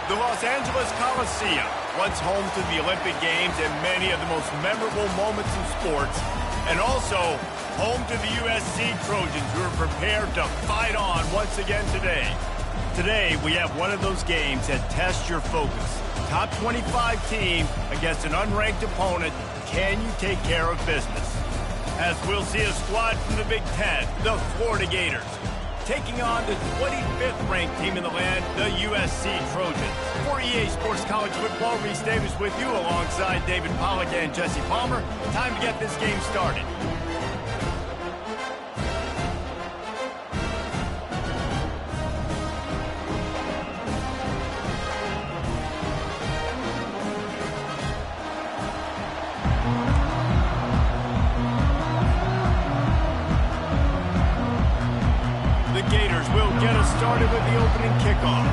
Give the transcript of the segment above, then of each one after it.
The Los Angeles Coliseum, once home to the Olympic Games and many of the most memorable moments in sports, and also home to the USC Trojans, who are prepared to fight on once again today. Today, we have one of those games that tests your focus. Top 25 team against an unranked opponent. Can you take care of business? As we'll see a squad from the Big Ten, the Florida Gators, taking on the 25th ranked team in the land, the USC Trojans. For EA Sports College Football, Reese Davis with you alongside David Pollack and Jesse Palmer. Time to get this game started. Get us started with the opening kickoff.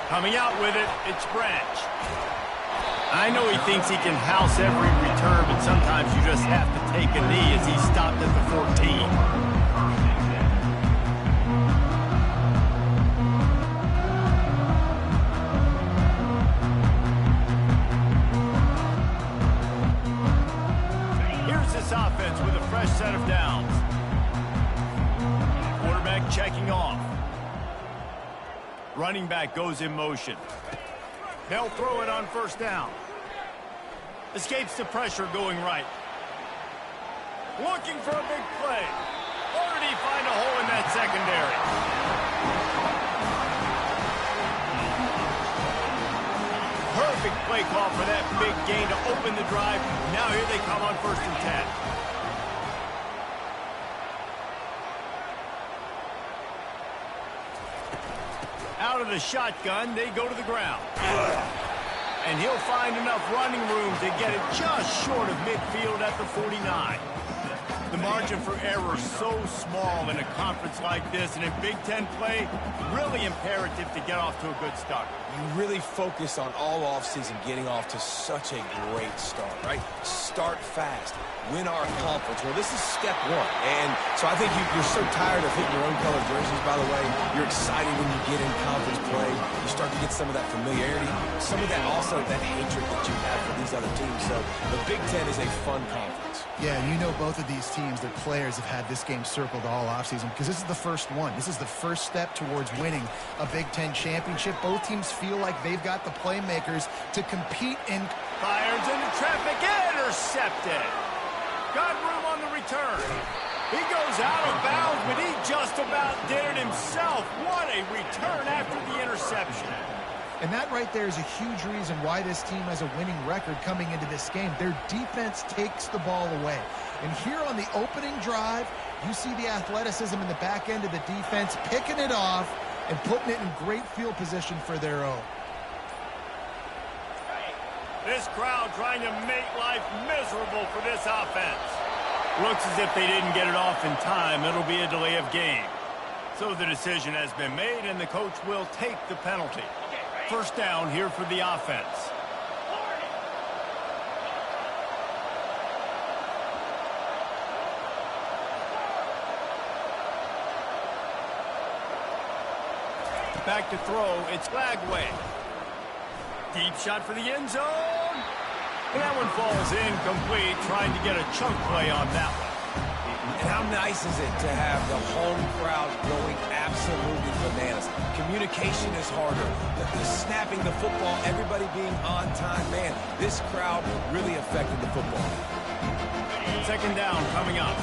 Coming out with it, it's Branch. I know he thinks he can house every return, but sometimes you just have to take a knee as he stopped at the 14. Offense with a fresh set of downs. Quarterback checking off. Running back goes in motion. They'll throw it on first down. Escapes the pressure going right. Looking for a big play. Or did he find a hole in that secondary? Perfect play call for that big gain to open the drive. Now here they come on 1st and 10. Out of the shotgun, they go to the ground. And he'll find enough running room to get it just short of midfield at the 49. The margin for error is so small in a conference like this, and in Big Ten play, really imperative to get off to a good start. You really focus on all offseason getting off to such a great start, right? Start fast. Win our conference. Well, this is step one. And so I think you're so tired of hitting your own colored jerseys, by the way. You're excited when you get in conference play. You start to get some of that familiarity, some of that also that hatred that you have for these other teams. So the Big Ten is a fun conference. Yeah, you know both of these teams, their players have had this game circled all offseason because this is the first one. This is the first step towards winning a Big Ten championship. Both teams feel like they've got the playmakers to compete in. Fires into traffic, intercepted. Got room on the return. He goes out of bounds, but he just about did it himself. What a return after the interception. And that right there is a huge reason why this team has a winning record coming into this game. Their defense takes the ball away. And here on the opening drive, you see the athleticism in the back end of the defense, picking it off and putting it in great field position for their own. This crowd trying to make life miserable for this offense. Looks as if they didn't get it off in time. It'll be a delay of game. So the decision has been made, and the coach will take the penalty. First down here for the offense. Back to throw, it's Lagway. Deep shot for the end zone. And that one falls incomplete, trying to get a chunk play on that one. And how nice is it to have the home crowd going absolutely bananas? Communication is harder. The snapping the football, everybody being on time. Man, this crowd really affected the football. Second down coming up.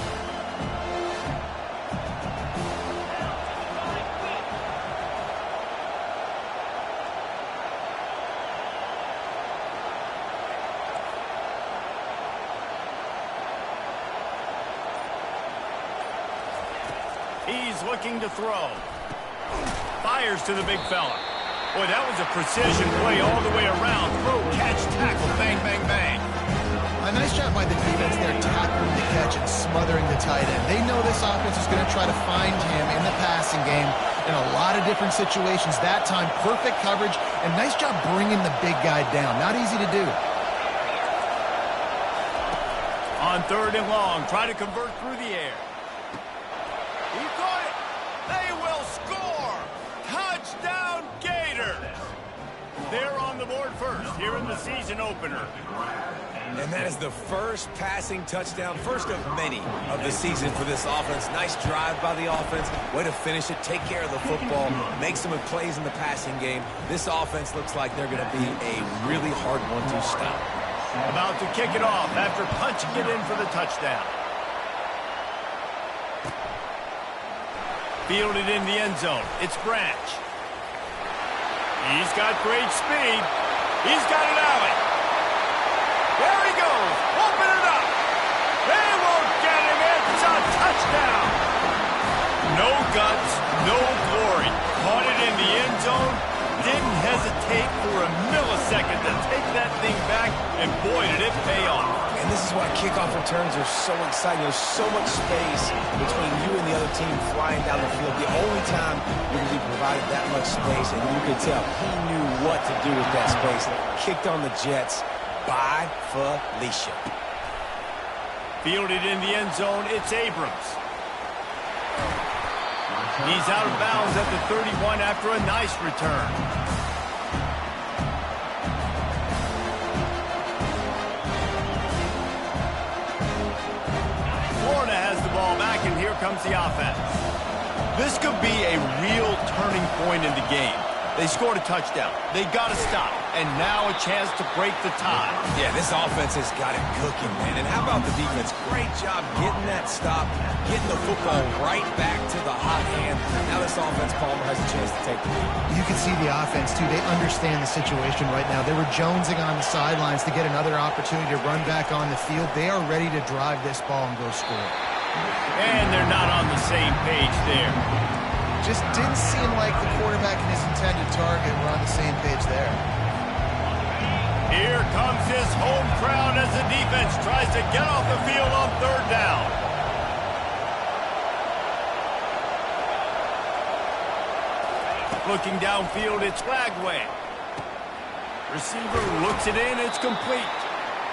He's looking to throw. Fires to the big fella. Boy, that was a precision play all the way around. Throw, catch, tackle, bang, bang, bang. A nice job by the defense there, tackling the catch and smothering the tight end. They know this offense is going to try to find him in the passing game in a lot of different situations. That time, perfect coverage, and nice job bringing the big guy down. Not easy to do. On 3rd and long, try to convert through the air. He caught it. They will score. Touchdown, Gators. They're on the board first here in the season opener. And that is the first passing touchdown, first of many of the season for this offense. Nice drive by the offense. Way to finish it, take care of the football, make some plays in the passing game. This offense looks like they're going to be a really hard one to stop. About to kick it off after punching it in for the touchdown. Fielded in the end zone. It's Branch. He's got great speed. He's got an alley. There he goes. Open it up. They won't get him. It's a touchdown. No guts, no glory. Caught it in the end zone. Didn't hesitate for a millisecond to take that thing back, and boy, did it pay off. And this is why kickoff returns are so exciting. There's so much space between you and the other team flying down the field. The only time you're going to be provided that much space, and you could tell he knew what to do with that space. Kicked on the Jets by Felicia. Fielded in the end zone, it's Abrams. He's out of bounds at the 31 after a nice return. Florida has the ball back, and here comes the offense. This could be a real turning point in the game. They scored a touchdown. They got to stop. And now a chance to break the tie. Yeah, this offense has got it cooking, man. And how about the defense? Great job getting that stop, getting the football right back to the hot hand. Now this offense, Palmer, has a chance to take the lead. You can see the offense, too. They understand the situation right now. They were jonesing on the sidelines to get another opportunity to run back on the field. They are ready to drive this ball and go score. And they're not on the same page there. Just didn't seem like the quarterback and his intended target were on the same page there. Here comes his home crowd as the defense tries to get off the field on third down. Looking downfield, it's Flagway. Receiver looks it in, it's complete.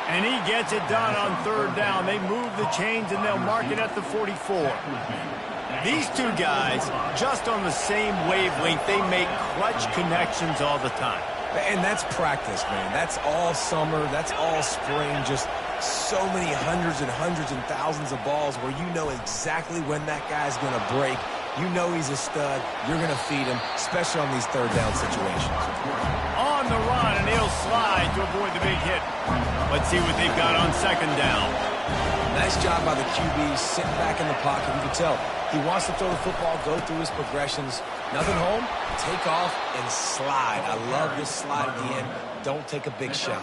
And he gets it done on third down. They move the chains and they'll mark it at the 44. These two guys, just on the same wavelength, they make clutch connections all the time. And that's practice, man. That's all summer. That's all spring. Just so many hundreds and thousands of balls where you know exactly when that guy's going to break. You know he's a stud. You're going to feed him, especially on these third down situations. On the run, and he'll slide to avoid the big hit. Let's see what they've got on second down. Nice job by the QB, sitting back in the pocket. You can tell he wants to throw the football, go through his progressions. Nothing home, take off, and slide. I love this slide at the end. Don't take a big shot.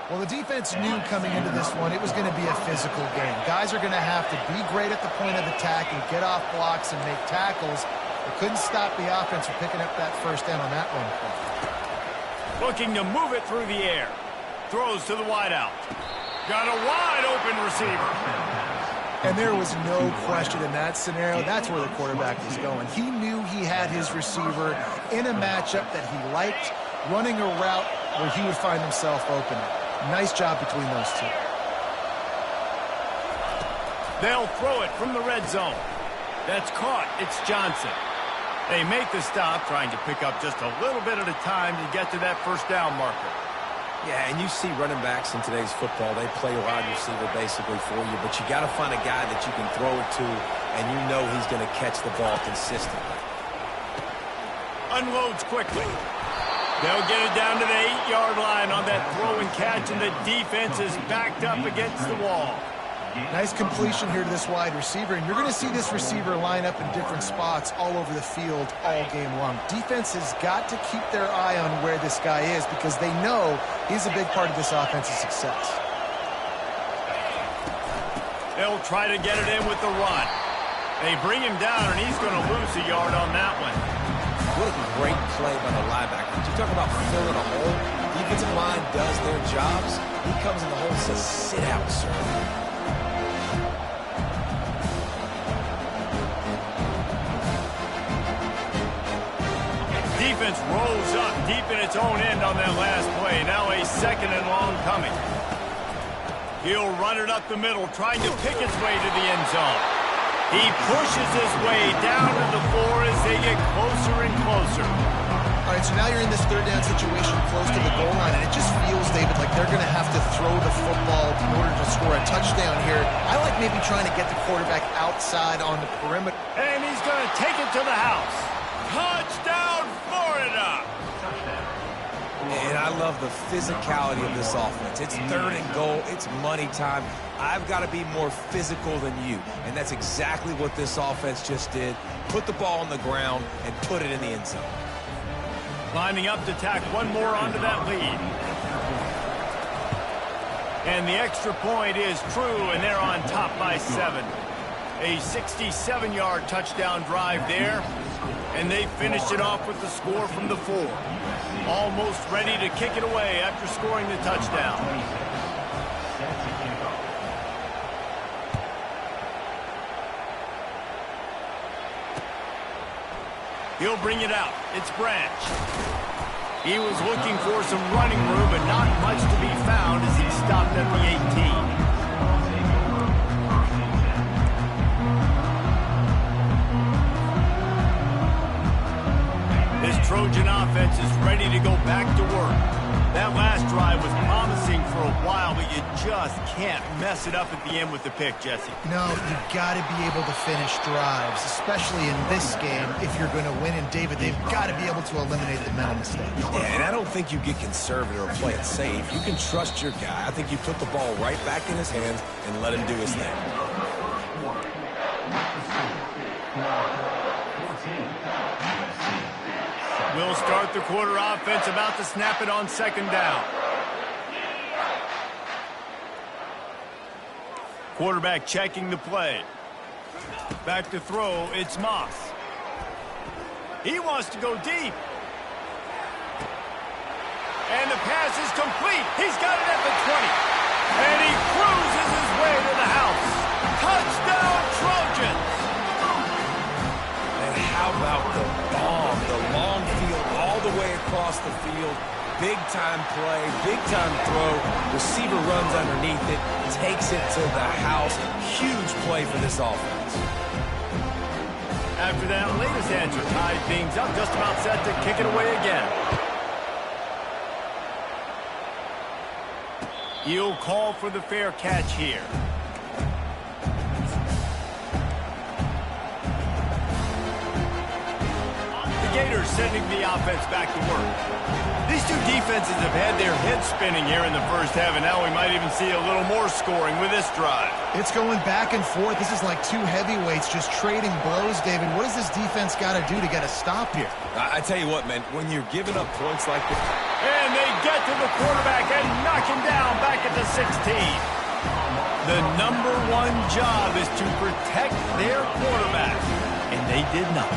Well, the defense knew coming into this one it was going to be a physical game. Guys are going to have to be great at the point of attack and get off blocks and make tackles. They couldn't stop the offense from picking up that first down on that one. Looking to move it through the air. Throws to the wideout. Got a wide open receiver. And there was no question in that scenario. That's where the quarterback was going. He knew he had his receiver in a matchup that he liked, running a route where he would find himself open. Nice job between those two. They'll throw it from the red zone. That's caught. It's Johnson. They make the stop, trying to pick up just a little bit at a time to get to that first down marker. Yeah, and you see running backs in today's football, they play wide receiver basically for you, but you got to find a guy that you can throw it to, and you know he's going to catch the ball consistently. Unloads quickly. They'll get it down to the 8-yard line on that throw and catch, and the defense is backed up against the wall. Nice completion here to this wide receiver, and you're going to see this receiver line up in different spots all over the field all game long. Defense has got to keep their eye on where this guy is because they know he's a big part of this offensive success. They'll try to get it in with the run. They bring him down, and he's going to lose a yard on that one. What a great play by the linebacker. You talk about filling a hole. Defensive line does their jobs. He comes in the hole and says, sit out, sir. Defense rolls up deep in its own end on that last play. Now a second and long coming. He'll run it up the middle, trying to pick its way to the end zone. He pushes his way down to the floor as they get closer and closer. All right, so now you're in this third down situation close to the goal line, and it just feels, David, like they're going to have to throw the football in order to score a touchdown here. I like maybe trying to get the quarterback outside on the perimeter. And he's going to take it to the house. Touchdown, Florida! And I love the physicality of this offense. It's third and goal. It's money time. I've got to be more physical than you. And that's exactly what this offense just did. Put the ball on the ground and put it in the end zone. Lining up to tack one more onto that lead. And the extra point is true, and they're on top by 7. A 67-yard touchdown drive there. And they finished it off with the score from the 4. Almost ready to kick it away after scoring the touchdown. He'll bring it out. It's Branch. He was looking for some running room, but not much to be found as he stopped at the 18. This Trojan offense is ready to go back to work. That last drive was promising for a while, but you just can't mess it up at the end with the pick, Jesse. No, you've got to be able to finish drives, especially in this game if you're going to win. And, David, they've got to be able to eliminate the mental mistakes. Yeah, and I don't think you get conservative or play it safe. You can trust your guy. I think you put the ball right back in his hands and let him do his thing. We'll start the quarter offense, about to snap it on second down. Quarterback checking the play. Back to throw, it's Moss. He wants to go deep. And the pass is complete. He's got it at the 20. And he cruises his way to the house. Touchdown, Trojans! And how about the bomb, the long field all the way across the field. Big-time play, big-time throw. Receiver runs underneath it, takes it to the house. Huge play for this offense. After that latest answer tied things up, just about set to kick it away again. He'll call for the fair catch here. Gators sending the offense back to work. These two defenses have had their heads spinning here in the first half, and now we might even see a little more scoring with this drive. It's going back and forth. This is like two heavyweights just trading blows, David. What does this defense got to do to get a stop here? I tell you what, man, when you're giving up points like this. And they get to the quarterback and knock him down back at the 16. The number one job is to protect their quarterback. And they did not.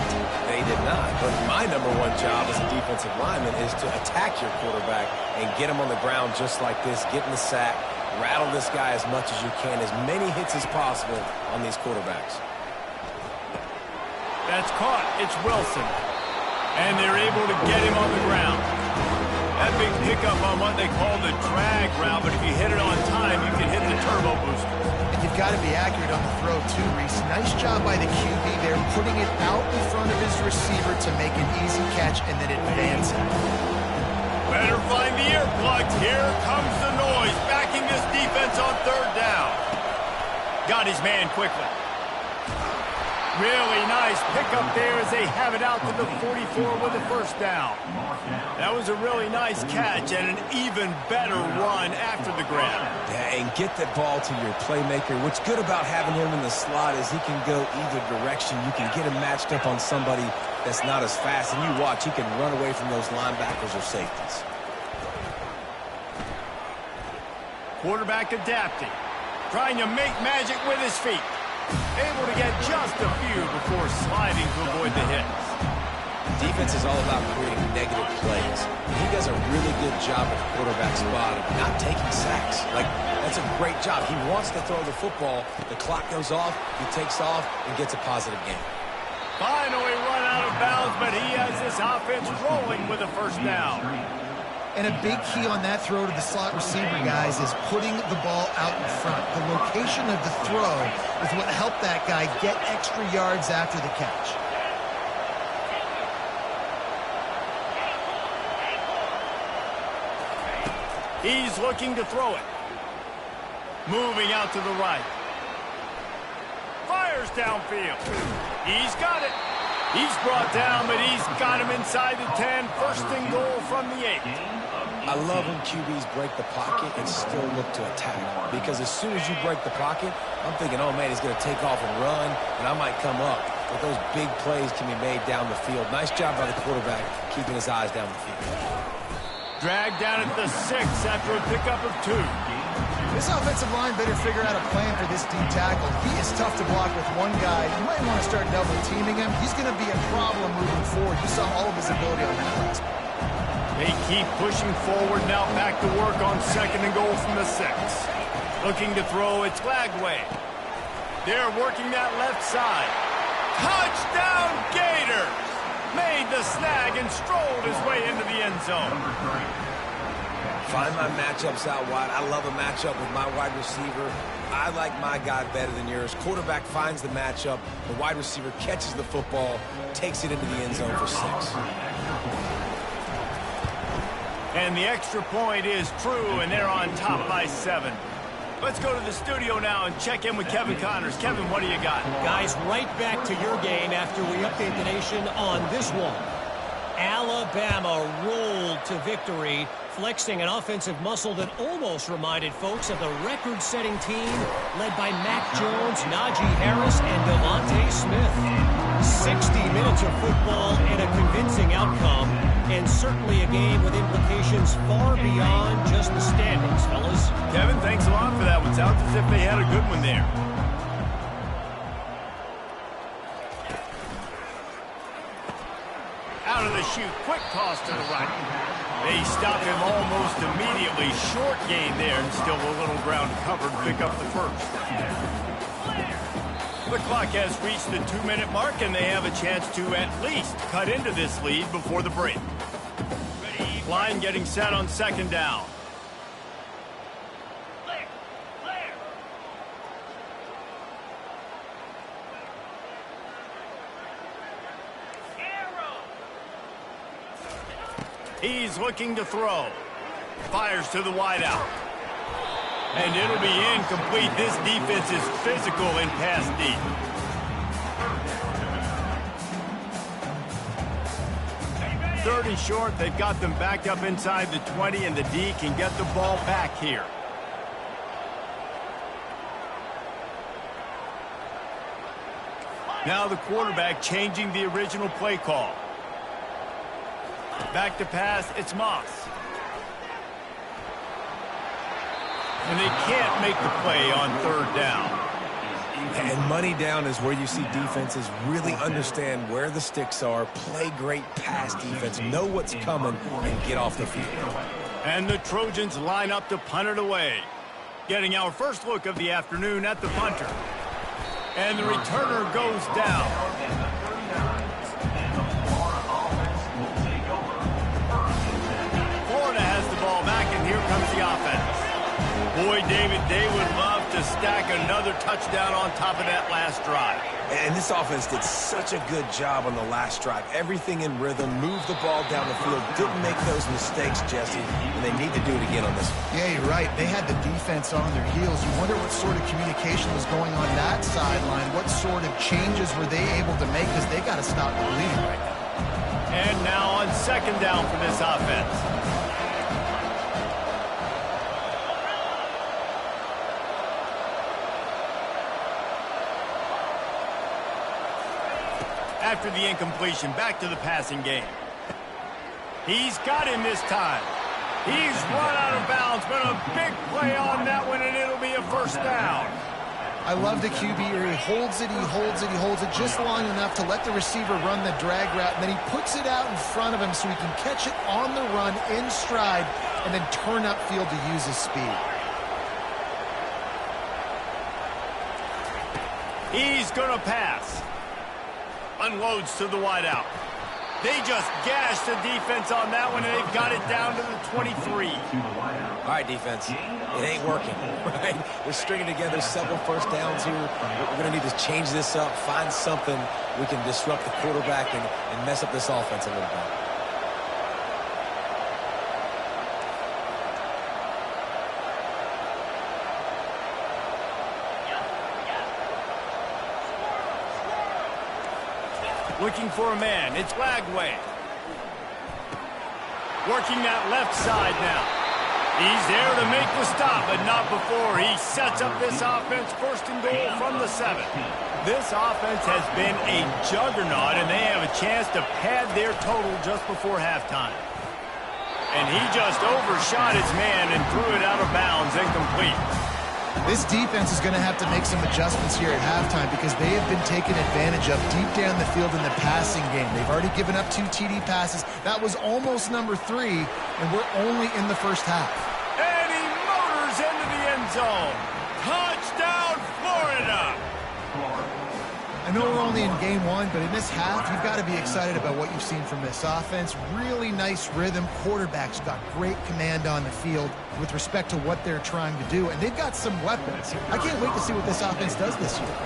They did not. But my number one job as a defensive lineman is to attack your quarterback and get him on the ground just like this, get in the sack, rattle this guy as much as you can, as many hits as possible on these quarterbacks. That's caught. It's Wilson. And they're able to get him on the ground. That big pickup on what they call the drag route, but if you hit it on time, you can hit the turbo booster. You've got to be accurate on the throw, too, Reese. Nice job by the QB there, putting it out in front of his receiver to make an easy catch and then advance it. Better find the earplugs. Here comes the noise, backing this defense on third down. Got his man quickly. Really nice pickup there as they have it out to the 44 with a first down. That was a really nice catch and an even better run after the grab. Yeah, and get the ball to your playmaker. What's good about having him in the slot is he can go either direction. You can get him matched up on somebody that's not as fast, and you watch, he can run away from those linebackers or safeties. Quarterback adapting, trying to make magic with his feet. Able to get just a few before sliding to avoid the hits. Defense is all about creating negative plays. He does a really good job at the quarterback spot of not taking sacks. That's a great job. He wants to throw the football. The clock goes off, he takes off, and gets a positive gain. Finally run out of bounds, but he has this offense rolling with a first down. And a big key on that throw to the slot receiver, guys, is putting the ball out in front. The location of the throw is what helped that guy get extra yards after the catch. He's looking to throw it. Moving out to the right. Fires downfield. He's got it. He's brought down, but he's got him inside the 10. First and goal from the 8. I love when QBs break the pocket and still look to attack. Because as soon as you break the pocket, I'm thinking, oh, man, he's going to take off and run, and I might come up. But those big plays can be made down the field. Nice job by the quarterback keeping his eyes down the field. Dragged down at the 6 after a pickup of 2. This offensive line better figure out a plan for this D tackle. He is tough to block with one guy. You might want to start double-teaming him. He's going to be a problem moving forward. You saw all of his ability on that last one. They keep pushing forward now, back to work on second and goal from the 6. Looking to throw, it's Lagway. They're working that left side. Touchdown Gators! Made the snag and strolled his way into the end zone. Find my matchups out wide. I love a matchup with my wide receiver. I like my guy better than yours. Quarterback finds the matchup. The wide receiver catches the football, takes it into the end zone for 6. And the extra point is true, and they're on top by 7. Let's go to the studio now and check in with Kevin Connors. Kevin, what do you got? Guys, right back to your game after we update the nation on this one. Alabama rolled to victory, flexing an offensive muscle that almost reminded folks of the record-setting team led by Mac Jones, Najee Harris, and Devontae Smith. 60 minutes of football and a convincing outcome, and certainly a game with implications far beyond just the standings, fellas. Kevin, thanks a lot for that one. Sounds as if they had a good one there. Out of the chute, quick toss to the right. They stop him almost immediately. Short gain there, and still a little ground covered. Pick up the first. The clock has reached the 2-minute mark, and they have a chance to at least cut into this lead before the break. Line getting set on second down. He's looking to throw. Fires to the wideout. And it'll be incomplete. This defense is physical in pass deep. Third and short. They've got them backed up inside the 20, and the D can get the ball back here. Now the quarterback changing the original play call. Back to pass, it's Moss. And they can't make the play on third down. And money down is where you see defenses really understand where the sticks are, play great pass defense, know what's coming, and get off the field. And the Trojans line up to punt it away. Getting our first look of the afternoon at the punter. And the returner goes down. Here comes the offense. Boy, David, they would love to stack another touchdown on top of that last drive. And this offense did such a good job on the last drive. Everything in rhythm, moved the ball down the field, didn't make those mistakes, Jesse, and they need to do it again on this one. Yeah, you're right. They had the defense on their heels. You wonder what sort of communication was going on that sideline. What sort of changes were they able to make, because they got to stop the bleeding right now. And now on second down for this offense. After the incompletion, back to the passing game. He's got him this time. He's run out of bounds, but a big play on that one, and it'll be a first down. I love the QB here. He holds it, he holds it, he holds it just long enough to let the receiver run the drag route, and then he puts it out in front of him so he can catch it on the run in stride and then turn upfield to use his speed. He's going to pass. Unloads to the wideout. They just gashed the defense on that one, and they've got it down to the 23. All right, defense, it ain't working, right? We're stringing together several first downs here. We're going to need to change this up, find something we can disrupt the quarterback and mess up this offense a little bit. Looking for a man. It's Lagway. Working that left side now. He's there to make the stop, but not before. He sets up this offense first and goal from the 7. This offense has been a juggernaut, and they have a chance to pad their total just before halftime. And he just overshot his man and threw it out of bounds, incomplete. This defense is going to have to make some adjustments here at halftime because they have been taken advantage of deep down the field in the passing game. They've already given up 2 TD passes. That was almost number 3, and we're only in the first half. And he motors into the end zone. Touchdown, Florida! I know we're only in game 1, but in this half, you've got to be excited about what you've seen from this offense. Really nice rhythm. Quarterback's got great command on the field with respect to what they're trying to do, and they've got some weapons. I can't wait to see what this offense does this year.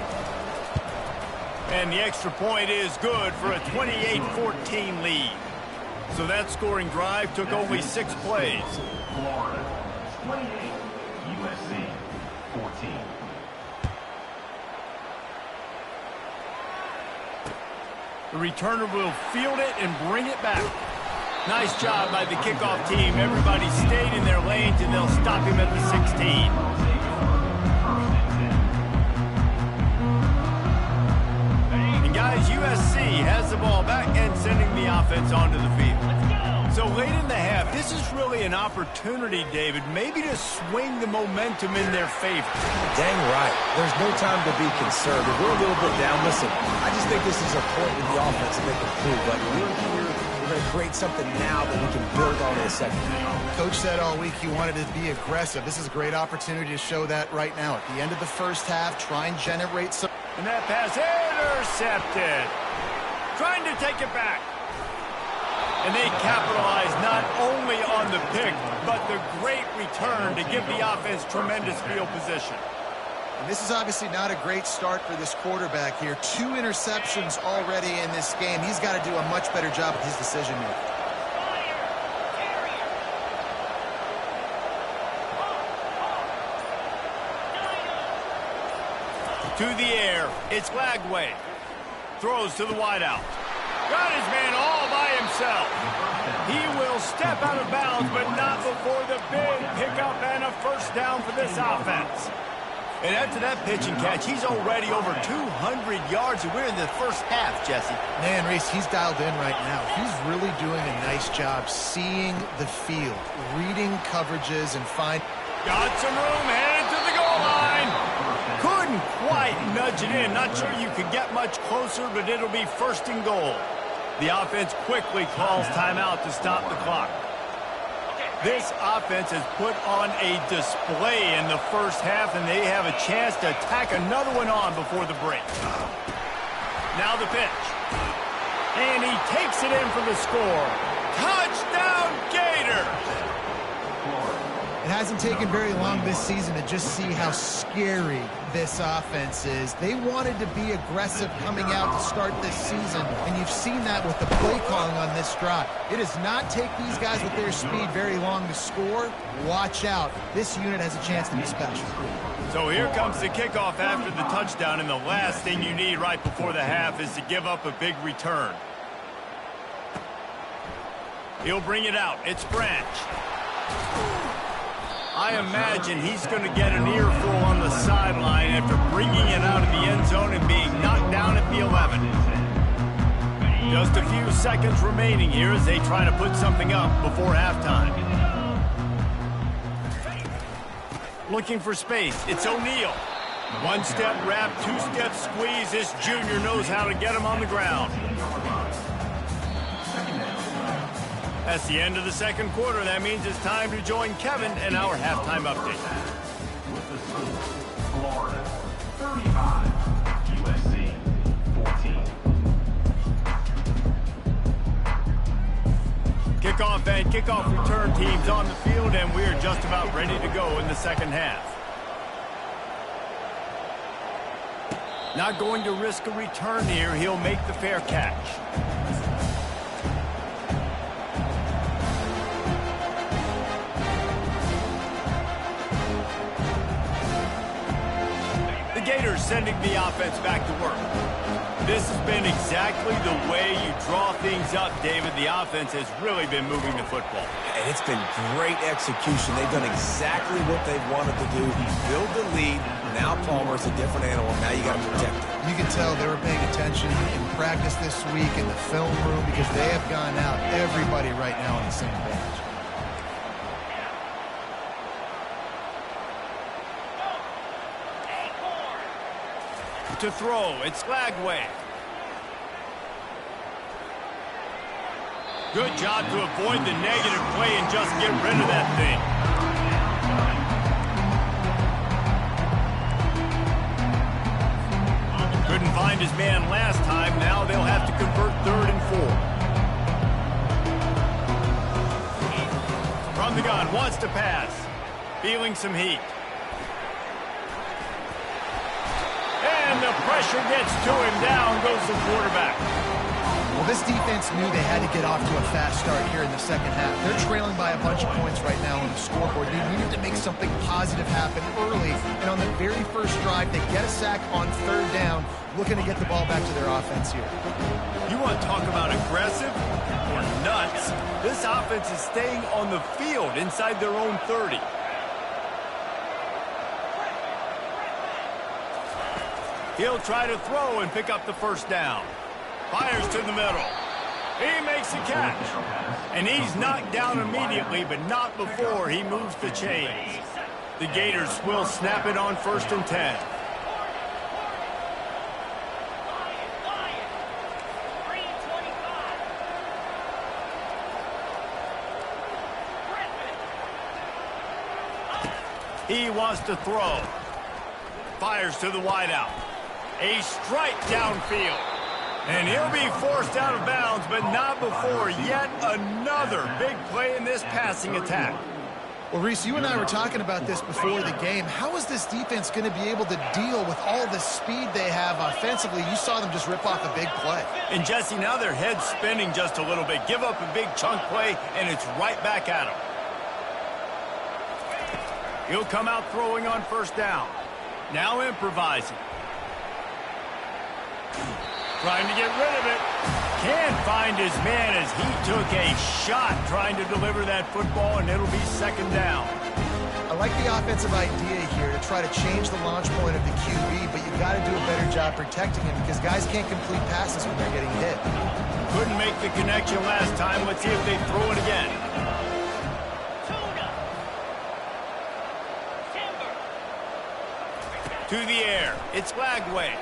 And the extra point is good for a 28-14 lead. So that scoring drive took only 6 plays. Florida 28, USC 14. The returner will field it and bring it back. Nice job by the kickoff team. Everybody stayed in their lanes, and they'll stop him at the 16. And guys, USC has the ball back and sending the offense onto the field. So late in the half, this is really an opportunity, David, maybe to swing the momentum in their favor. Dang right. There's no time to be conservative. We're a little bit down. Listen, I just think this is a point with the offense that they can prove. But we're here. We're going to create something now that we can build on in a second. Coach said all week he wanted to be aggressive. This is a great opportunity to show that right now. At the end of the first half, try and generate some. And that pass intercepted. Trying to take it back. And they capitalize not only on the pick, but the great return to give the offense tremendous field position. And this is obviously not a great start for this quarterback here. 2 interceptions already in this game. He's got to do a much better job with his decision making. To the air, it's Lagway. Throws to the wideout. Got his man all by himself. He will step out of bounds, but not before the big pickup and a first down for this offense. And after that pitch and catch, he's already over 200 yards, and we're in the first half, Jesse. Man, Reese, he's dialed in right now. He's really doing a nice job seeing the field, reading coverages, and finding. Got some room, headed to the goal line. Couldn't quite nudge it in. Not sure you could get much closer, but it'll be first and goal. The offense quickly calls timeout to stop the clock. This offense has put on a display in the first half, and they have a chance to tack another one on before the break. Now the pitch. And he takes it in for the score. Touchdown, Gators! It hasn't taken very long this season to just see how scary this offense is. They wanted to be aggressive coming out to start this season, and you've seen that with the play calling on this drive. It does not take these guys with their speed very long to score. Watch out. This unit has a chance to be special. So here comes the kickoff after the touchdown, and the last thing you need right before the half is to give up a big return. He'll bring it out. It's Branch. I imagine he's going to get an earful on the sideline after bringing it out of the end zone and being knocked down at the 11. Just a few seconds remaining here as they try to put something up before halftime. Looking for space. It's O'Neal. One-step wrap, two-step squeeze. This junior knows how to get him on the ground. That's the end of the second quarter. That means it's time to join Kevin and our halftime update. With the score, Florida 35, USC 14. And kickoff return teams on the field, and we're just about ready to go in the second half. Not going to risk a return here. He'll make the fair catch. The Gators sending the offense back to work. This has been exactly the way you draw things up, David. The offense has really been moving the football. And it's been great execution. They've done exactly what they've wanted to do. He built the lead. Now Palmer's a different animal. Now you got to protect him. You can tell they were paying attention in practice this week in the film room because they have gone out, everybody right now on the same page. To throw, it's Lagway. Good job to avoid the negative play and just get rid of that thing. Couldn't find his man last time. Now they'll have to convert 3rd and 4. From the gun, wants to pass. Feeling some heat. And the pressure gets to him. Down goes the quarterback. Well, this defense knew they had to get off to a fast start here in the second half. They're trailing by a bunch of points right now on the scoreboard. They needed to make something positive happen early. And on the very first drive, they get a sack on 3rd down, looking to get the ball back to their offense here. You want to talk about aggressive or nuts? This offense is staying on the field inside their own 30. He'll try to throw and pick up the first down. Fires to the middle. He makes a catch. And he's knocked down immediately, but not before he moves the chains. The Gators will snap it on 1st and 10. He wants to throw. Fires to the wideout. A strike downfield. And he'll be forced out of bounds, but not before yet another big play in this passing attack. Well, Reese, you and I were talking about this before the game. How is this defense going to be able to deal with all the speed they have offensively? You saw them just rip off a big play. And, Jesse, now their head's spinning just a little bit. Give up a big chunk play, and it's right back at him. He'll come out throwing on 1st down. Now improvising. Trying to get rid of it. Can't find his man as he took a shot trying to deliver that football, and it'll be 2nd down. I like the offensive idea here to try to change the launch point of the QB, but you got to do a better job protecting him because guys can't complete passes when they're getting hit. Couldn't make the connection last time. Let's see if they throw it again. To the air. It's Lagway.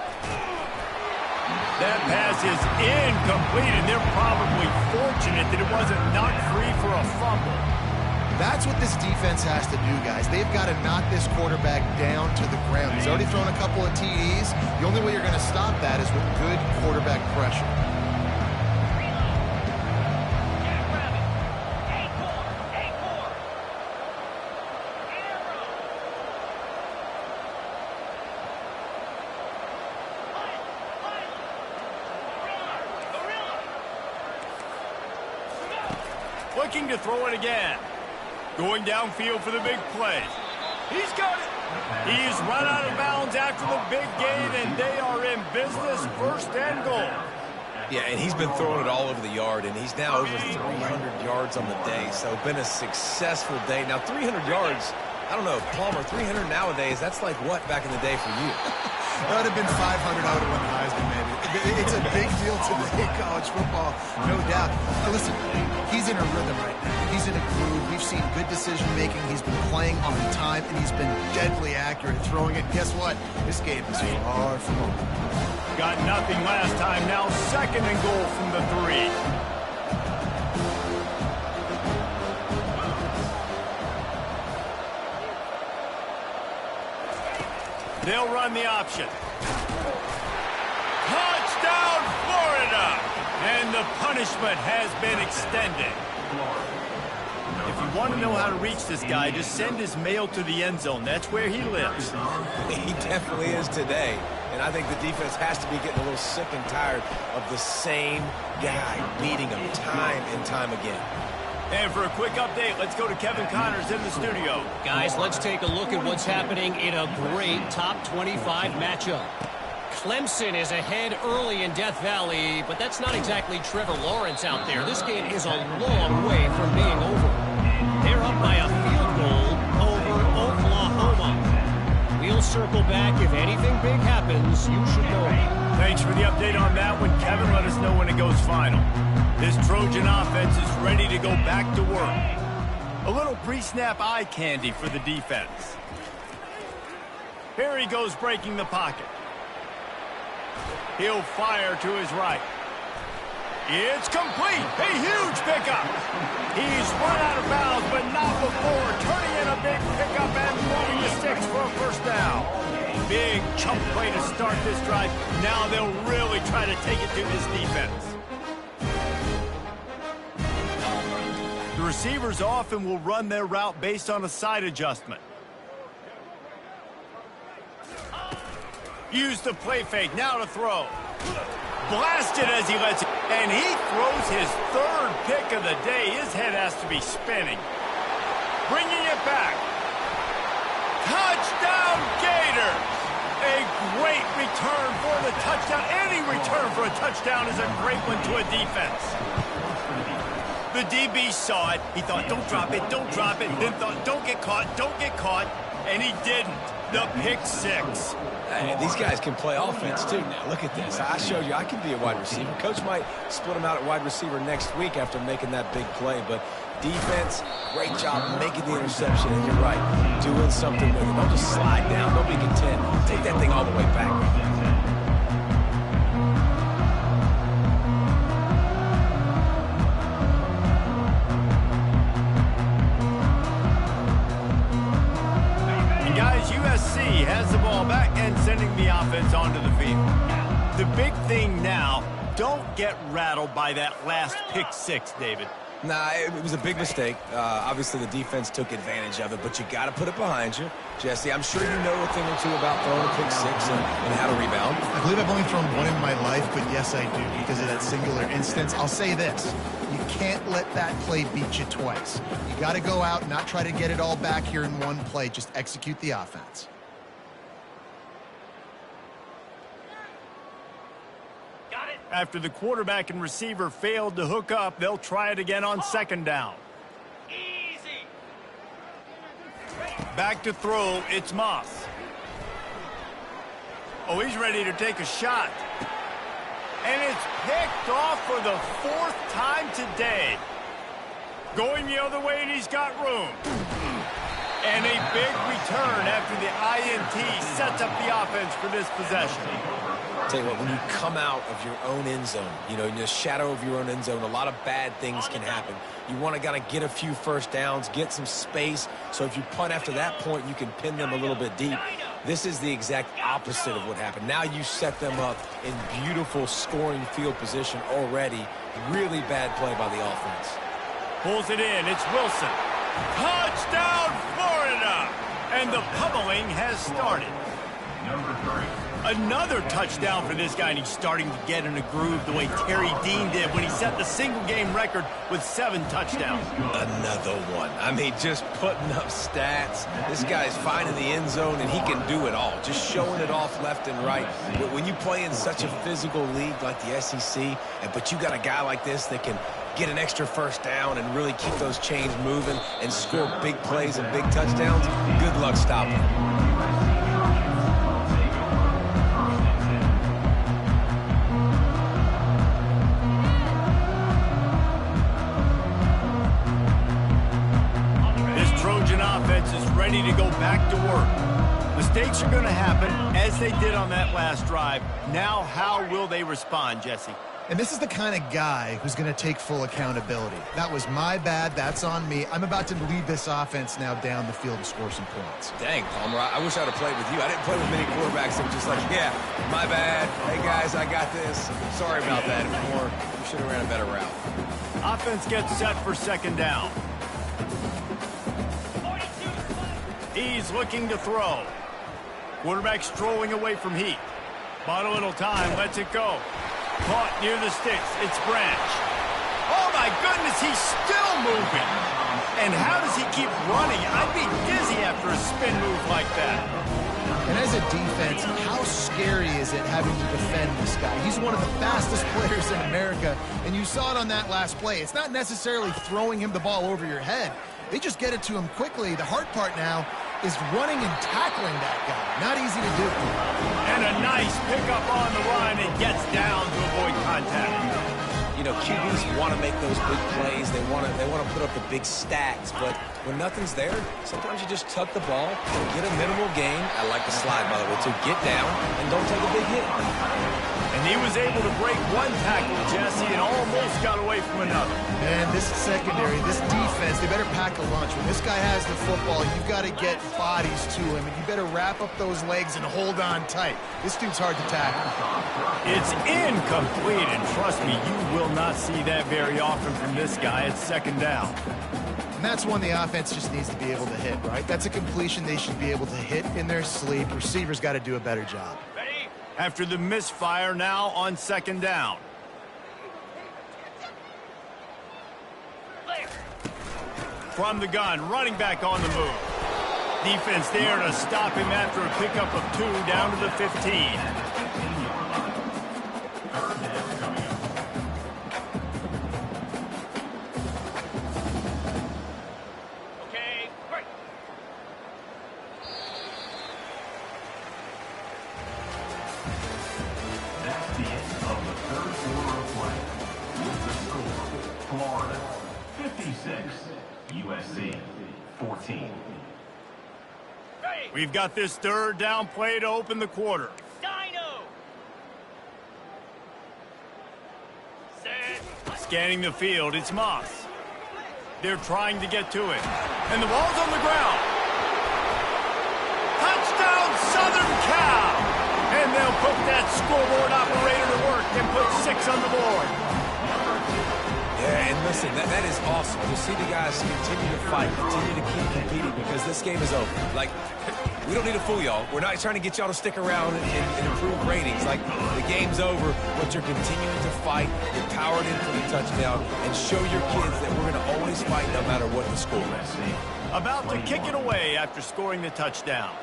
That pass is incomplete, and they're probably fortunate that it wasn't knocked free for a fumble. That's what this defense has to do, guys. They've got to knock this quarterback down to the ground. He's already thrown a couple of TDs. The only way you're going to stop that is with good quarterback pressure. Looking to throw it again. Going downfield for the big play. He's got it. He's run out of bounds after the big gain, and they are in business. 1st and goal. Yeah, and he's been throwing it all over the yard, and he's now over 300 yards on the day. So been a successful day. Now 300 yards, I don't know, Palmer, 300 nowadays, that's like what back in the day for you? That would have been 500. I would have won the Heisman, maybe. It's a big deal today, college football, no doubt. Now listen, he's in a rhythm right now. He's in a groove. We've seen good decision-making. He's been playing on time, and he's been deadly accurate at throwing it. Guess what? This game is far from over. Got nothing last time. Now 2nd and goal from the 3. They'll run the option. Touchdown, Florida! And the punishment has been extended. If you want to know how to reach this guy, just send his mail to the end zone. That's where he lives. He definitely is today. And I think the defense has to be getting a little sick and tired of the same guy beating him time and time again. And for a quick update, let's go to Kevin Connors in the studio. Guys, let's take a look at what's happening in a great top 25 matchup. Clemson is ahead early in Death Valley, but that's not exactly Trevor Lawrence out there. This game is a long way from being over. They're up by a field goal over Oklahoma. We'll circle back. If anything big happens, you should know. Thanks for the update on that one, Kevin. Let us know when it goes final. This Trojan offense is ready to go back to work. A little pre-snap eye candy for the defense. Here he goes breaking the pocket. He'll fire to his right. It's complete. A huge pickup. He's run out of bounds, but not before turning in a big pickup and throwing the sticks for a first down. Big chunk play to start this drive. Now they'll really try to take it to this defense. The receivers often will run their route based on a side adjustment. Use the play fake. Now to throw. Blasted as he lets it. And he throws his third pick of the day. His head has to be spinning. Bringing it back. Touchdown Gators! A great return for the touchdown. Any return for a touchdown is a great one to a defense. The DB saw it. He thought, don't drop it, don't drop it. Then thought, don't get caught, don't get caught. And he didn't. The pick six. Hey, these guys can play offense, too. Now, look at this. I showed you I can be a wide receiver. Coach might split him out at wide receiver next week after making that big play. But defense, great job making the interception. And you're right, doing something with it. Don't just slide down. Don't be content. Take that thing all the way back. USC has the ball back and sending the offense onto the field. The big thing now, don't get rattled by that last pick six, David. Nah, it was a big mistake. Obviously, the defense took advantage of it, but you got to put it behind you. Jesse, I'm sure you know a thing or two about throwing a pick six and how to rebound. I believe I've only thrown one in my life, but yes, I do, because of that singular instance. I'll say this. You can't let that play beat you twice. You got to go out and not try to get it all back here in one play. Just execute the offense. After the quarterback and receiver failed to hook up, they'll try it again on second down. Easy. Back to throw, it's Moss. Oh, he's ready to take a shot. And it's picked off for the fourth time today. Going the other way, and he's got room. And a big return after the INT sets up the offense for this possession. Tell you what, when you come out of your own end zone, you know, in the shadow of your own end zone, a lot of bad things can happen. You want to get a few first downs, get some space, so if you punt after that point, you can pin them a little bit deep. This is the exact opposite of what happened. Now you set them up in beautiful scoring field position already. Really bad play by the offense. Pulls it in. It's Wilson. Touchdown, Florida! And the pummeling has started. Number 3. Another touchdown for this guy, and he's starting to get in a groove the way Terry Dean did when he set the single-game record with 7 touchdowns. Another one. I mean, just putting up stats. This guy's finding the end zone, and he can do it all. Just showing it off left and right. When you play in such a physical league like the SEC, but you got a guy like this that can get an extra first down and really keep those chains moving and score big plays and big touchdowns, good luck stopping him. Ready to go back to work. Mistakes are going to happen, as they did on that last drive. Now, how will they respond, Jesse? And this is the kind of guy who's going to take full accountability. That was my bad. That's on me. I'm about to lead this offense now down the field to score some points. Dang, Palmer, I wish I'd have played with you. I didn't play with many quarterbacks that were just like, yeah, my bad. Hey, guys, I got this. Sorry about that. Or you should have ran a better route. Offense gets set for second down. He's looking to throw. Quarterback strolling away from heat. Bought a little time, lets it go. Caught near the sticks. It's Branch. Oh, my goodness, he's still moving. And how does he keep running? I'd be dizzy after a spin move like that. And as a defense, how scary is it having to defend this guy? He's one of the fastest players in America, and you saw it on that last play. It's not necessarily throwing him the ball over your head. They just get it to him quickly. The hard part now is running and tackling that guy. Not easy to do. And a nice pickup on the run and gets down to avoid contact. You know, QBs want to make those big plays. They want to put up the big stacks. But when nothing's there, sometimes you just tuck the ball, get a minimal gain. I like the slide, by the way, too. Get down and don't take a big hit. And he was able to break one tackle, Jesse, and almost got away from another. Man, this secondary, this defense, they better pack a lunch. When this guy has the football, you've got to get bodies to him, and you better wrap up those legs and hold on tight. This dude's hard to tackle. It's incomplete, and trust me, you will not see that very often from this guy. It's second down. And that's one the offense just needs to be able to hit, right? That's a completion they should be able to hit in their sleep. Receivers got to do a better job. After the misfire, now on second down. From the gun, running back on the move. Defense there to stop him after a pickup of 2 down to the 15. Florida 56, USC 14. We've got this third down play to open the quarter. Scanning the field, it's Moss. They're trying to get to it. And the ball's on the ground. Touchdown, Southern Cal! And they'll put that scoreboard operator to work and put 6 on the board. Yeah, and listen, that is awesome to see the guys continue to fight, continue to keep competing, because this game is over. Like, we don't need to fool y'all. We're not trying to get y'all to stick around and improve ratings. Like, the game's over, but you're continuing to fight. You're powered in for the touchdown, and show your kids that we're going to always fight no matter what the score is. About to kick it away after scoring the touchdown.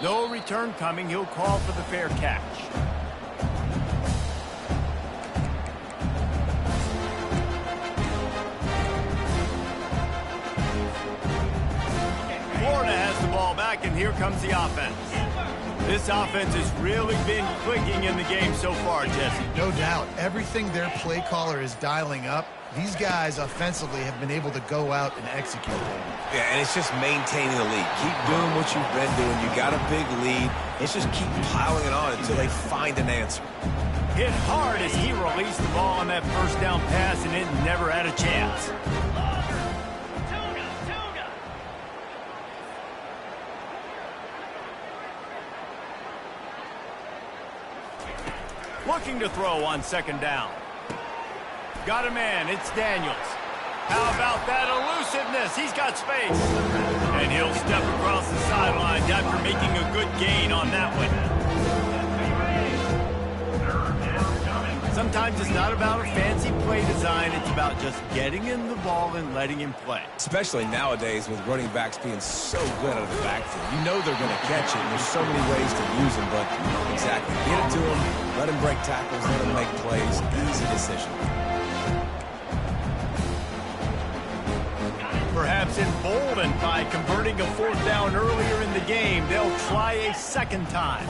No return coming. He'll call for the fair catch. Florida has the ball back, and here comes the offense. This offense has really been clicking in the game so far, Jesse. No doubt. Everything their play caller is dialing up, these guys offensively have been able to go out and execute. Yeah, and it's just maintaining the lead. Keep doing what you've been doing. You got a big lead. Let's just keep piling it on until they find an answer. Hit hard as he released the ball on that first down pass, and it never had a chance. Looking to throw on second down. Got a man, it's Daniels. How about that elusiveness? He's got space. And he'll step across the sidelines after making a good gain on that one. Sometimes it's not about a fancy play design. It's about just getting him the ball and letting him play. Especially nowadays with running backs being so good out of the backfield. You know they're going to catch it, and there's so many ways to use them, but exactly. Get it to him, let him break tackles, let him make plays. Easy decision. Perhaps emboldened by converting a 4th down earlier in the game, they'll try a second time.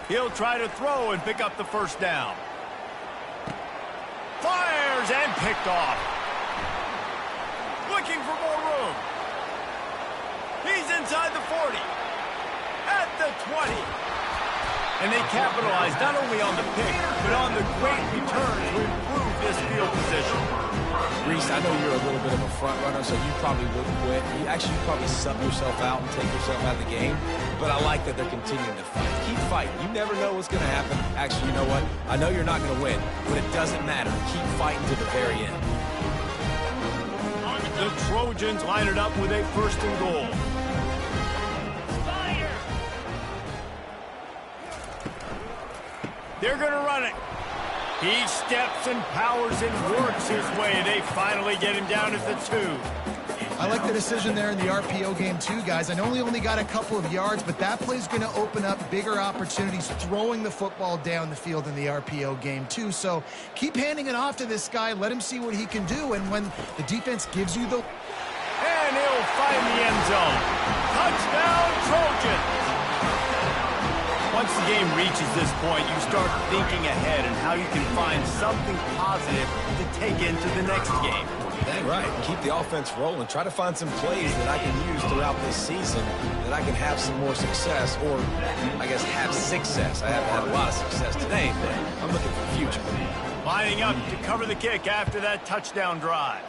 He'll try to throw and pick up the first down. Fires and picked off. Looking for more room. He's inside the 40. At the 20. And they capitalize not only on the pick, but on the great return to improve this field position. Reese, I know you're a little bit of a front runner, so you probably wouldn't quit. You'd probably sub yourself out and take yourself out of the game. But I like that they're continuing to fight. Keep fighting. You never know what's going to happen. Actually, you know what? I know you're not going to win, but it doesn't matter. Keep fighting to the very end. The Trojans line it up with a 1st and goal. They're going to run it. He steps and powers and works his way. They finally get him down at the 2. I like the decision there in the RPO game too, guys. I know he only got a couple of yards, but that play's going to open up bigger opportunities throwing the football down the field in the RPO game too. So keep handing it off to this guy. Let him see what he can do. And when the defense gives you the... And he'll find the end zone. Touchdown, Trojans! Once the game reaches this point, you start thinking ahead and how you can find something positive to take into the next game. Dang right. Keep the offense rolling. Try to find some plays that I can use throughout this season that I can have some more success, or I guess have success. I haven't had a lot of success today, but I'm looking for the future. Lining up to cover the kick after that touchdown drive.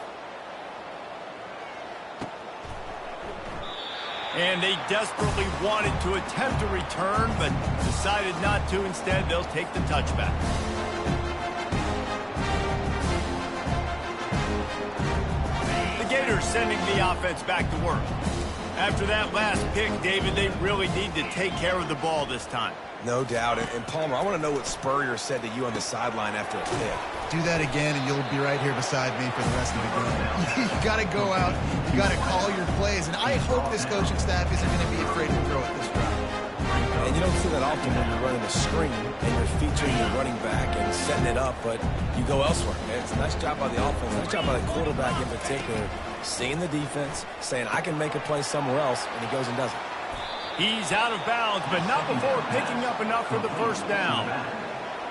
And they desperately wanted to attempt a return, but decided not to. Instead, they'll take the touchback. The Gators sending the offense back to work. After that last pick, David, they really need to take care of the ball this time. No doubt. And Palmer, I want to know what Spurrier said to you on the sideline after a pick. Do that again, and you'll be right here beside me for the rest of the game. You got to go out. You got to call your plays. And I hope this coaching staff isn't going to be afraid to throw it this route. And you don't see that often when you're running a screen and you're featuring your running back and setting it up, but you go elsewhere. It's a nice job by the offense, nice job by the quarterback in particular, seeing the defense, saying, I can make a play somewhere else, and he goes and does it. He's out of bounds, but not before picking up enough for the 1st down.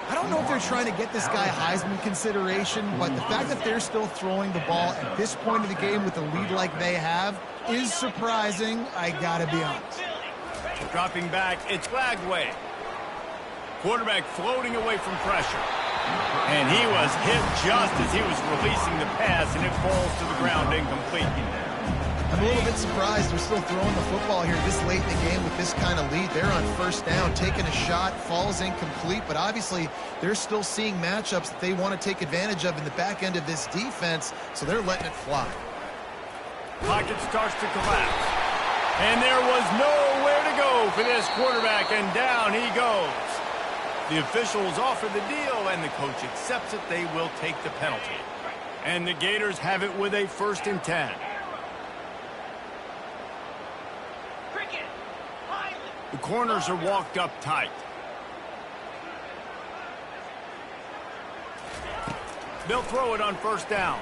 I don't know if they're trying to get this guy Heisman consideration, but the fact that they're still throwing the ball at this point of the game with a lead like they have is surprising, I gotta be honest. Dropping back, it's Lagway. Quarterback floating away from pressure. And he was hit just as he was releasing the pass, and it falls to the ground incomplete. I'm a little bit surprised they're still throwing the football here this late in the game with this kind of lead. They're on 1st down, taking a shot, falls incomplete, but obviously they're still seeing matchups that they want to take advantage of in the back end of this defense, so they're letting it fly. Pocket starts to collapse. And there was nowhere to go for this quarterback, and down he goes. The officials offer the deal, and the coach accepts it. They will take the penalty. And the Gators have it with a 1st and 10. The corners are walked up tight. They'll throw it on 1st down.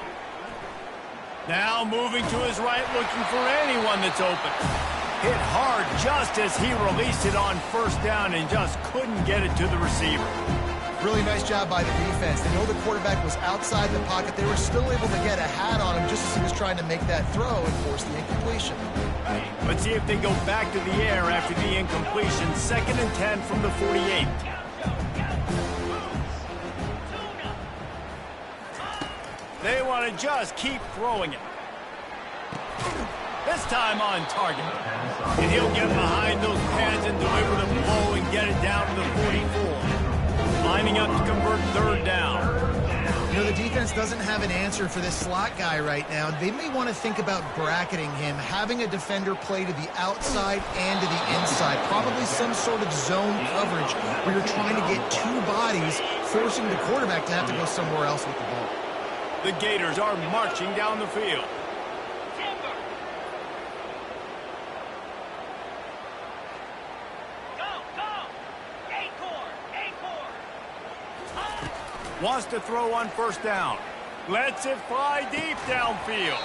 Now moving to his right, looking for anyone that's open. Hit hard just as he released it on 1st down and just couldn't get it to the receiver. Really nice job by the defense. They know the quarterback was outside the pocket. They were still able to get a hat on him just as he was trying to make that throw and force the incompletion. Let's see if they go back to the air after the incompletion. 2nd and 10 from the 48. They want to just keep throwing it. This time on target. And he'll get behind those pads and deliver the blow and get it down to the 44. Lining up to convert 3rd down. You know, the defense doesn't have an answer for this slot guy right now. They may want to think about bracketing him, having a defender play to the outside and to the inside. Probably some sort of zone coverage where you're trying to get 2 bodies, forcing the quarterback to have to go somewhere else with the ball. The Gators are marching down the field. Wants to throw on 1st down. Lets it fly deep downfield.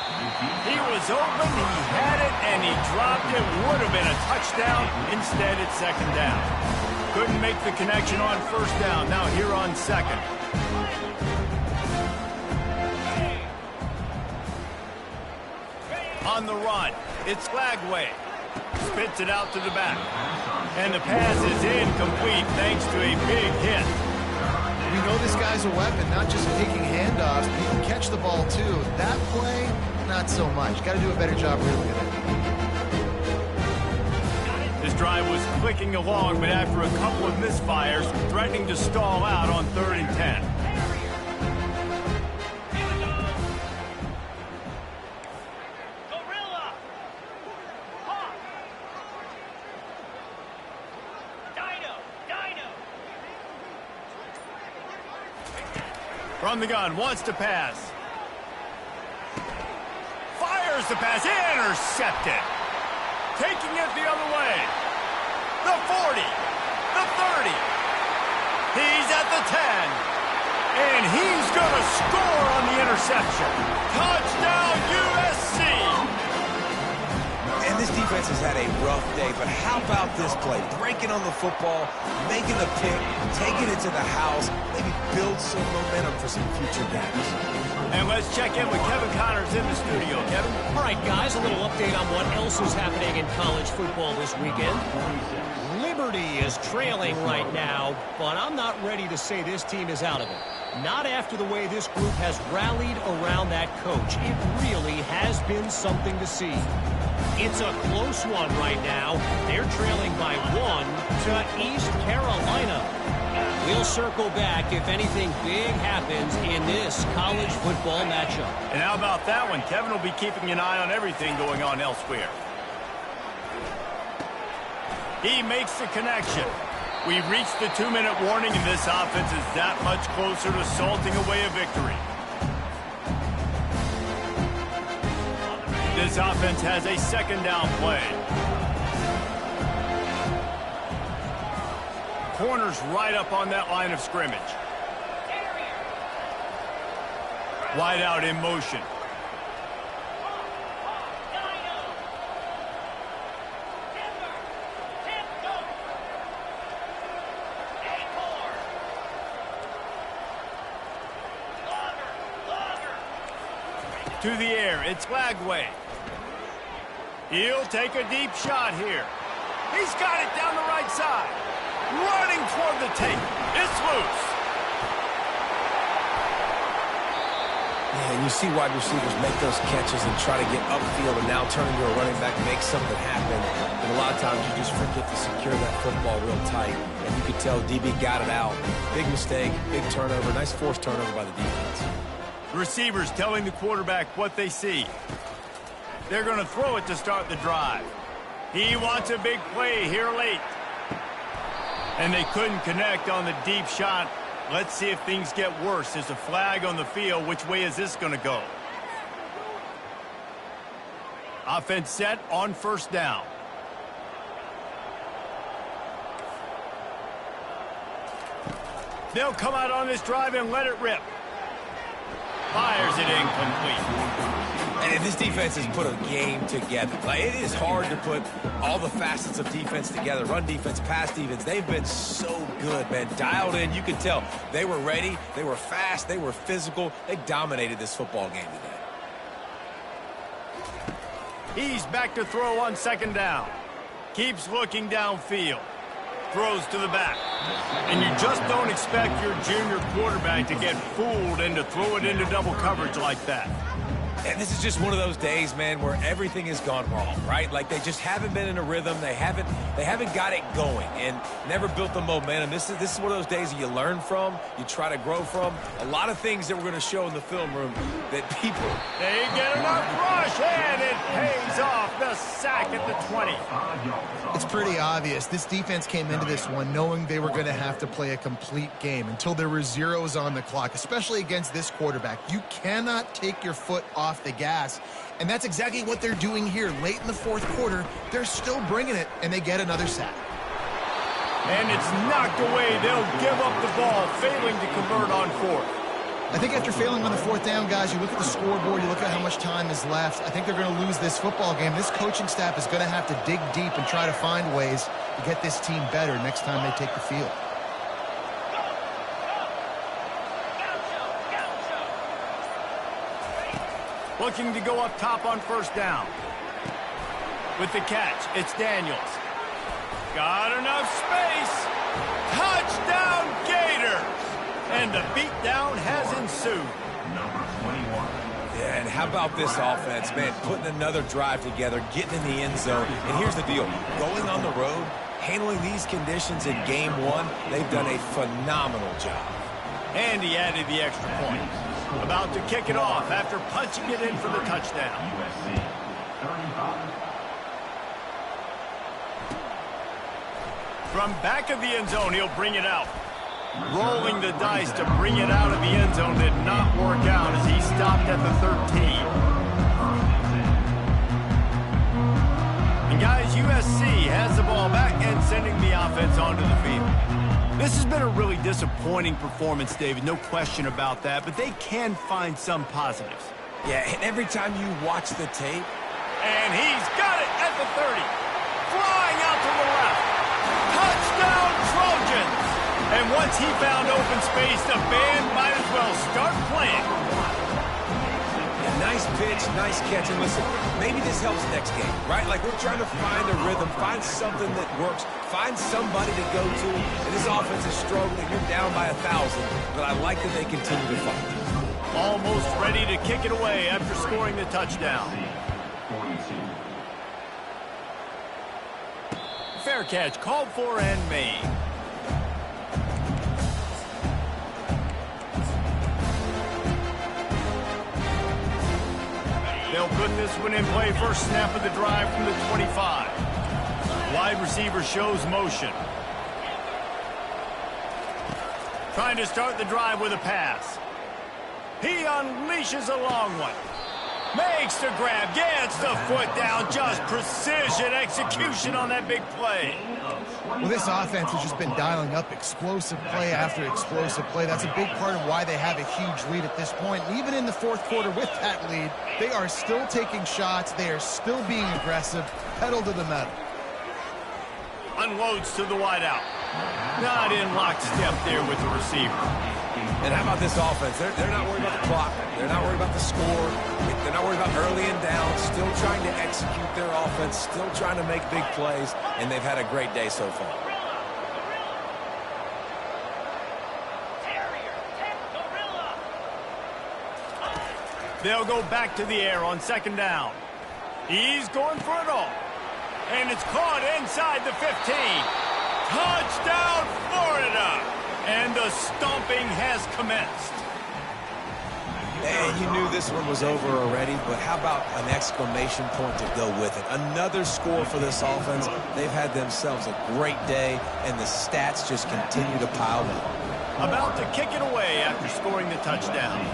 He was open, he had it, and he dropped it. Would have been a touchdown. Instead, it's 2nd down. Couldn't make the connection on 1st down. Now here on 2nd. On the run, it's Lagway. Spits it out to the back. And the pass is incomplete thanks to a big hit. We know this guy's a weapon, not just taking handoffs, but he can catch the ball too. That play, not so much. Got to do a better job reeling it in. This drive was clicking along, but after a couple of misfires, threatening to stall out on 3rd and 10. From the gun, wants to pass. Fires the pass, intercepted. Taking it the other way. The 40, the 30. He's at the 10. And he's going to score on the interception. Touchdown, USC. And this defense has had a rough day, but how about this play? Breaking on the football, making a pick, taking it to the house, maybe build some momentum for some future games. And let's check in with Kevin Connors in the studio. Kevin? All right, guys, a little update on what else is happening in college football this weekend. Liberty is trailing right now, but I'm not ready to say this team is out of it. Not after the way this group has rallied around that coach. It really has been something to see. It's a close one right now. They're trailing by 1 to East Carolina. We'll circle back if anything big happens in this college football matchup. And how about that one? Kevin will be keeping an eye on everything going on elsewhere. He makes the connection. We've reached the 2-minute warning, and this offense is that much closer to salting away a victory. This offense has a 2nd down play. Corner's right up on that line of scrimmage. Wide out in motion. To the air, it's Lagway. He'll take a deep shot here. He's got it down the right side. Running toward the tape. It's loose. Yeah, and you see wide receivers make those catches and try to get upfield and now turn into a running back, make something happen. And a lot of times you just forget to secure that football real tight. And you could tell DB got it out. Big mistake, big turnover, nice forced turnover by the defense. The receivers telling the quarterback what they see. They're going to throw it to start the drive. He wants a big play here late. And they couldn't connect on the deep shot. Let's see if things get worse. There's a flag on the field. Which way is this going to go? Offense set on 1st down. They'll come out on this drive and let it rip. Fires it incomplete. And this defense has put a game together. Like, it is hard to put all the facets of defense together. Run defense, pass defense. They've been so good, man. Dialed in. You can tell they were ready. They were fast. They were physical. They dominated this football game today. He's back to throw on 2nd down. Keeps looking downfield. Throws to the back. And you just don't expect your junior quarterback to get fooled and to throw it into double coverage like that. And this is just one of those days, man, where everything has gone wrong, right? Like, they just haven't been in a rhythm. They haven't got it going and never built the momentum. This is one of those days that you learn from, you try to grow from. A lot of things that we're going to show in the film room that people... They get enough rush, and it pays off. The sack at the 20. It's pretty obvious. This defense came into this one knowing they were going to have to play a complete game until there were zeros on the clock, especially against this quarterback. You cannot take your foot off the gas, and that's exactly what they're doing here. Late in the 4th quarter, they're still bringing it, and they get another sack. And it's knocked away. They'll give up the ball, failing to convert on 4th. I think after failing on the 4th down, guys, you look at the scoreboard, you look at how much time is left. I think they're going to lose this football game. This coaching staff is going to have to dig deep and try to find ways to get this team better next time they take the field. Looking to go up top on 1st down. With the catch, it's Daniels. Got enough space. Touchdown, Gators. And the beatdown has ensued. Number 21. Yeah, and how about this offense, man? Putting another drive together, getting in the end zone. And here's the deal. Going on the road, handling these conditions in game one, they've done a phenomenal job. And he added the extra point. About to kick it off after punching it in for the touchdown. USC 35. From back of the end zone, he'll bring it out. Rolling the dice to bring it out of the end zone did not work out as he stopped at the 13. And guys, USC has the ball back and sending the offense onto the field. This has been a really disappointing performance, David, no question about that, but they can find some positives. Yeah, and every time you watch the tape. And he's got it at the 30. Flying out to the left. Touchdown, Trojans! And once he found open space, the band might as well start playing. Yeah, nice pitch, nice catch. And listen, maybe this helps next game, right? Like we're trying to find a rhythm, find something that works, find somebody to go to. And this offense is struggling. You're down by 1,000, but I like that they continue to fight. Almost ready to kick it away after scoring the touchdown. 42. Fair catch, called for and made. They'll put this one in play. First snap of the drive from the 25. Wide receiver shows motion. Trying to start the drive with a pass. He unleashes a long one. Makes the grab, gets the foot down. Just precision execution on that big play. Well, this offense has just been dialing up explosive play after explosive play. That's a big part of why they have a huge lead at this point. And even in the fourth quarter with that lead, they are still taking shots. They are still being aggressive, pedal to the metal. Unloads to the wideout. Not in lockstep there with the receiver. And how about this offense? They're not worried about the clock. They're not worried about the score. They're not worried about early and down. Still trying to execute their offense. Still trying to make big plays. And they've had a great day so far. They'll go back to the air on second down. He's going for it all. And it's caught inside the 15. Touchdown, Florida! And the stomping has commenced. And you knew this one was over already, but how about an exclamation point to go with it? Another score for this offense. They've had themselves a great day, and the stats just continue to pile up. About to kick it away after scoring the touchdown.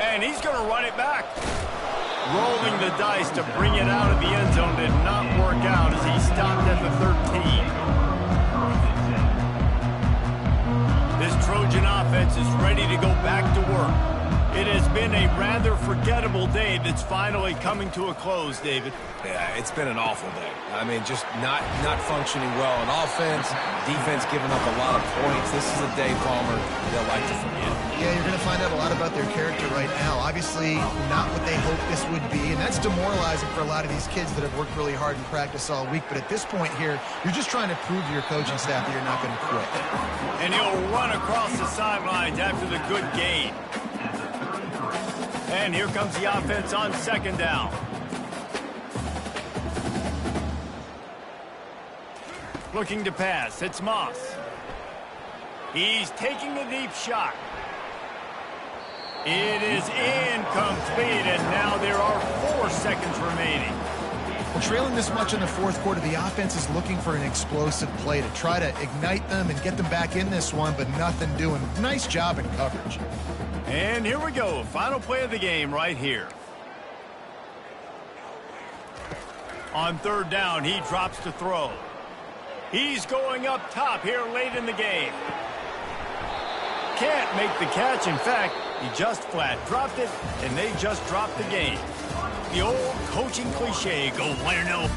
And he's going to run it back. Rolling the dice to bring it out of the end zone did not work out as he stopped at the 13. This Trojan offense is ready to go back to work. It has been a rather forgettable day that's finally coming to a close, David. Yeah, it's been an awful day. I mean, just not functioning well on offense, defense giving up a lot of points. This is a day, Palmer, they'll like to forget. Yeah, you're going to find out a lot about their character right now. Obviously, not what they hoped this would be, and that's demoralizing for a lot of these kids that have worked really hard in practice all week. But at this point here, you're just trying to prove to your coaching staff that you're not going to quit. And he'll run across the sidelines after the good gain. And here comes the offense on second down. Looking to pass. It's Moss. He's taking a deep shot. It is incomplete, and now there are 4 seconds remaining. Well, trailing this much in the fourth quarter, the offense is looking for an explosive play to try to ignite them and get them back in this one, but nothing doing. Nice job in coverage. And here we go. Final play of the game right here. On third down, he drops to throw. He's going up top here late in the game. Can't make the catch. In fact, he just flat dropped it, and they just dropped the game. The old coaching cliche, go win or no.